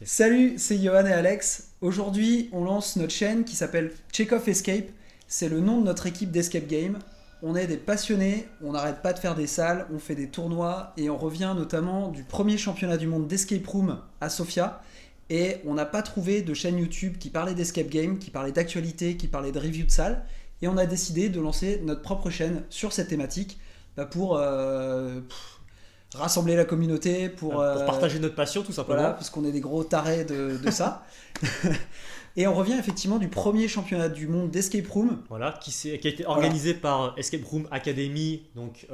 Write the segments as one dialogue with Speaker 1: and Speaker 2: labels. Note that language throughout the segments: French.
Speaker 1: Salut, c'est Johan et Alex. Aujourd'hui, on lance notre chaîne qui s'appelle Check-Off Escape. C'est le nom de notre équipe d'escape game. On est des passionnés, on n'arrête pas de faire des salles, on fait des tournois et on revient notamment du premier championnat du monde d'escape room à Sofia. Et on n'a pas trouvé de chaîne YouTube qui parlait d'escape game, qui parlait d'actualité, qui parlait de review de salles. Et on a décidé de lancer notre propre chaîne sur cette thématique pour rassembler la communauté, pour
Speaker 2: partager notre passion tout simplement.
Speaker 1: Voilà, parce qu'on est des gros tarés de ça. Et on revient effectivement du premier championnat du monde d'escape room.
Speaker 2: Voilà, qui a été organisé par Escape Room Academy. Donc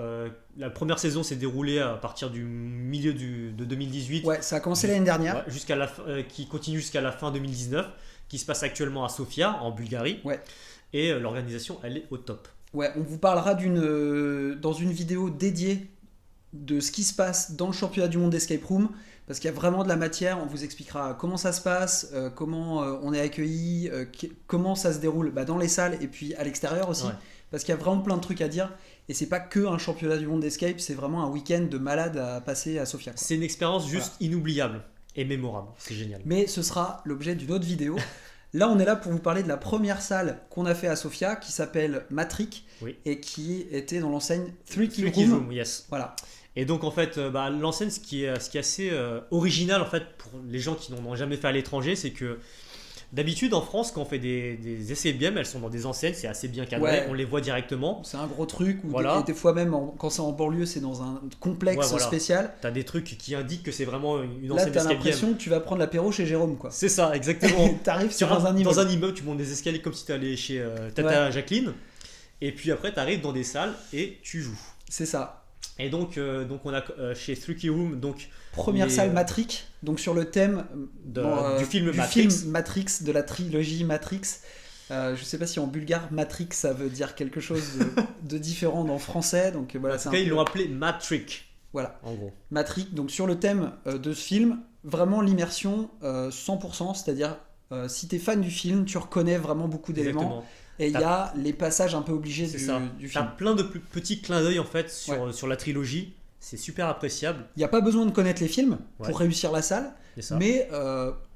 Speaker 2: la première saison s'est déroulée à partir du milieu de 2018.
Speaker 1: Ouais, ça a commencé l'année dernière.
Speaker 2: Ouais, qui continue jusqu'à la fin 2019, qui se passe actuellement à Sofia, en Bulgarie.
Speaker 1: Ouais.
Speaker 2: Et l'organisation, elle est au top.
Speaker 1: Ouais, on vous parlera dans une vidéo dédiée de ce qui se passe dans le championnat du monde d'escape room, parce qu'il y a vraiment de la matière. On vous expliquera comment ça se passe, comment on est accueilli, comment ça se déroule dans les salles et puis à l'extérieur aussi, parce qu'il y a vraiment plein de trucs à dire. Et c'est pas que un championnat du monde d'escape, c'est vraiment un week-end de malade à passer à Sofia.
Speaker 2: C'est une expérience juste inoubliable et mémorable, c'est génial.
Speaker 1: Mais ce sera l'objet d'une autre vidéo. Là, on est là pour vous parler de la première salle qu'on a fait à Sofia, qui s'appelle Matric, et qui était dans l'enseigne Three Key Room.
Speaker 2: Yes.
Speaker 1: Voilà.
Speaker 2: Et donc en fait, l'enseigne, ce qui est assez original en fait pour les gens qui n'en ont jamais fait à l'étranger, c'est que d'habitude en France, quand on fait des escape games, elles sont dans des enseignes, c'est assez bien cadré, on les voit directement.
Speaker 1: C'est un gros truc, et des fois même quand c'est en banlieue, c'est dans un complexe spécial.
Speaker 2: T'as des trucs qui indiquent que c'est vraiment une
Speaker 1: Là,
Speaker 2: enseigne d'escape game.
Speaker 1: Là, t'as l'impression que tu vas prendre l'apéro chez Jérôme, quoi.
Speaker 2: C'est ça, exactement.
Speaker 1: T'arrives dans un immeuble.
Speaker 2: Dans un immeuble, tu montes des escaliers comme si t'allais chez Tata Jacqueline. Et puis après, t'arrives dans des salles et tu joues.
Speaker 1: C'est ça.
Speaker 2: Et donc on a chez Three Key Room, donc
Speaker 1: première salle Matrix, donc sur le thème
Speaker 2: du film
Speaker 1: Matrix, de la trilogie Matrix. Je sais pas si en bulgare Matrix ça veut dire quelque chose de différent dans français, donc voilà.
Speaker 2: En tout cas, ils l'ont appelé Matrix.
Speaker 1: Voilà.
Speaker 2: En gros.
Speaker 1: Matrix, donc sur le thème de ce film, vraiment l'immersion 100%, c'est-à-dire si t'es fan du film, tu reconnais vraiment beaucoup d'éléments.
Speaker 2: Exactement.
Speaker 1: Et il y a les passages un peu obligés du film.
Speaker 2: T'as plein de petits clins d'œil en fait sur la trilogie. C'est super appréciable.
Speaker 1: Il n'y a pas besoin de connaître les films pour réussir la salle, mais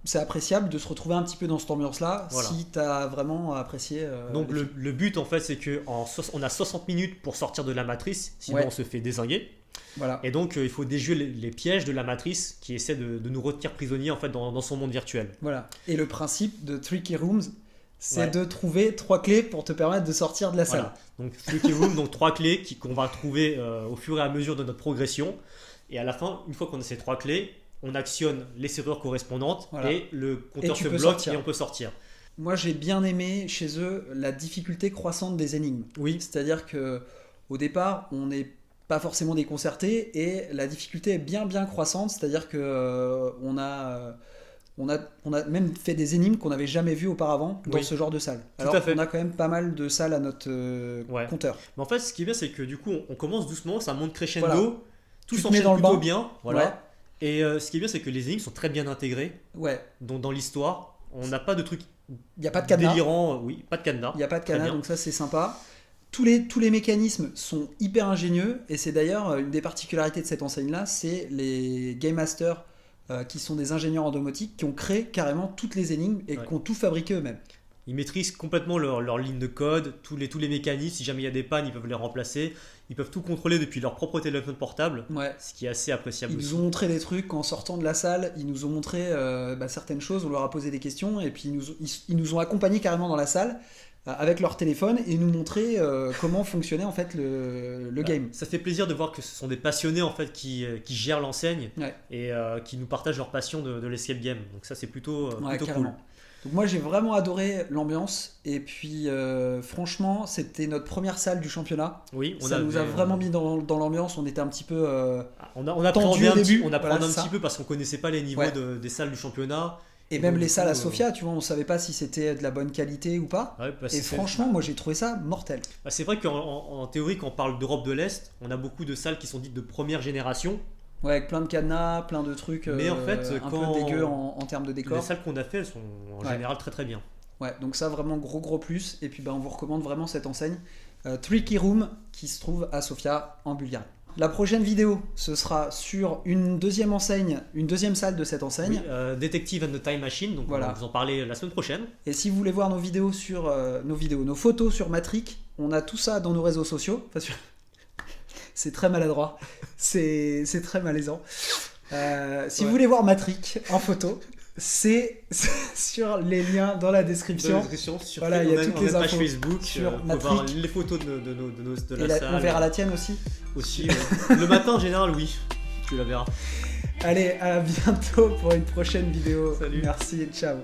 Speaker 1: c'est appréciable de se retrouver un petit peu dans cette ambiance-là si tu as vraiment apprécié.
Speaker 2: Donc le but en fait, c'est qu'on a 60 minutes pour sortir de la matrice, sinon on se fait dézinguer.
Speaker 1: Voilà.
Speaker 2: Et donc il faut déjouer les pièges de la matrice qui essaie de nous retenir prisonniers en fait dans son monde virtuel.
Speaker 1: Voilà. Et le principe de Three Key Rooms, c'est de trouver 3 clés pour te permettre de sortir de la salle.
Speaker 2: Donc Three Key Room, donc 3 clés qu'on va trouver au fur et à mesure de notre progression. Et à la fin, une fois qu'on a ces 3 clés, on actionne les serrures correspondantes et le compteur se bloque et on peut sortir.
Speaker 1: Moi, j'ai bien aimé chez eux la difficulté croissante des énigmes.
Speaker 2: Oui.
Speaker 1: C'est-à-dire que au départ, on n'est pas forcément déconcerté et la difficulté est bien croissante. C'est-à-dire que on a même fait des énigmes qu'on n'avait jamais vues auparavant dans ce genre de salle. Alors qu'on a quand même pas mal de salles à notre compteur.
Speaker 2: Mais en fait, ce qui est bien, c'est que du coup, on commence doucement, ça monte crescendo, tout s'enchaîne plutôt bien. Et ce qui est bien, c'est que les énigmes sont très bien intégrées dans l'histoire. On n'a pas de trucs délirants. Pas de cadenas.
Speaker 1: Il n'y a pas de cadenas, donc ça c'est sympa. Tous les mécanismes sont hyper ingénieux et c'est d'ailleurs une des particularités de cette enseigne-là, c'est les Game Masters qui sont des ingénieurs en domotique qui ont créé carrément toutes les énigmes et qui ont tout fabriqué eux-mêmes.
Speaker 2: Ils maîtrisent complètement leur ligne de code, tous les mécanismes. Si jamais il y a des pannes, ils peuvent les remplacer. Ils peuvent tout contrôler depuis leur propre téléphone portable, ce qui est assez appréciable.
Speaker 1: Ils nous ont montré des trucs en sortant de la salle, ils nous ont montré certaines choses, on leur a posé des questions et puis ils nous ont accompagnés carrément dans la salle avec leur téléphone et nous montrer comment fonctionnait en fait le game.
Speaker 2: Ça fait plaisir de voir que ce sont des passionnés en fait qui gèrent l'enseigne et qui nous partagent leur passion de l'escape game. Donc ça c'est plutôt cool.
Speaker 1: Donc moi j'ai vraiment adoré l'ambiance et puis franchement c'était notre première salle du championnat.
Speaker 2: Oui,
Speaker 1: ça nous a vraiment mis dans l'ambiance. On était un petit peu
Speaker 2: on appréhendait
Speaker 1: au début.
Speaker 2: On appréhendait un petit peu parce qu'on connaissait pas les niveaux des salles du championnat.
Speaker 1: Et même les salles à Sofia, tu vois, on savait pas si c'était de la bonne qualité ou pas. Et franchement, moi j'ai trouvé ça mortel.
Speaker 2: C'est vrai qu'en théorie, quand on parle d'Europe de l'Est, on a beaucoup de salles qui sont dites de première génération.
Speaker 1: Ouais, avec plein de cadenas, plein de trucs
Speaker 2: mais en fait,
Speaker 1: un peu dégueux en termes de décor.
Speaker 2: Les salles qu'on a fait, elles sont en général très très bien.
Speaker 1: Ouais, donc ça vraiment gros plus. Et puis on vous recommande vraiment cette enseigne Three Key Room qui se trouve à Sofia en Bulgarie. La prochaine vidéo, ce sera sur une deuxième enseigne, une deuxième salle de cette enseigne.
Speaker 2: Oui, Detective and the Time Machine, donc voilà. On va vous en parler la semaine prochaine.
Speaker 1: Et si vous voulez voir nos photos sur Matrix, on a tout ça dans nos réseaux sociaux. Enfin, c'est très maladroit, c'est très malaisant. Si vous voulez voir Matrix en photo, c'est sur les liens dans la description.
Speaker 2: Voilà, il y a toutes les infos Facebook, sur voir les photos de la salle.
Speaker 1: On verra la tienne aussi.
Speaker 2: Le matin en général, oui, tu la verras.
Speaker 1: Allez, à bientôt pour une prochaine vidéo.
Speaker 2: Salut.
Speaker 1: Merci, ciao.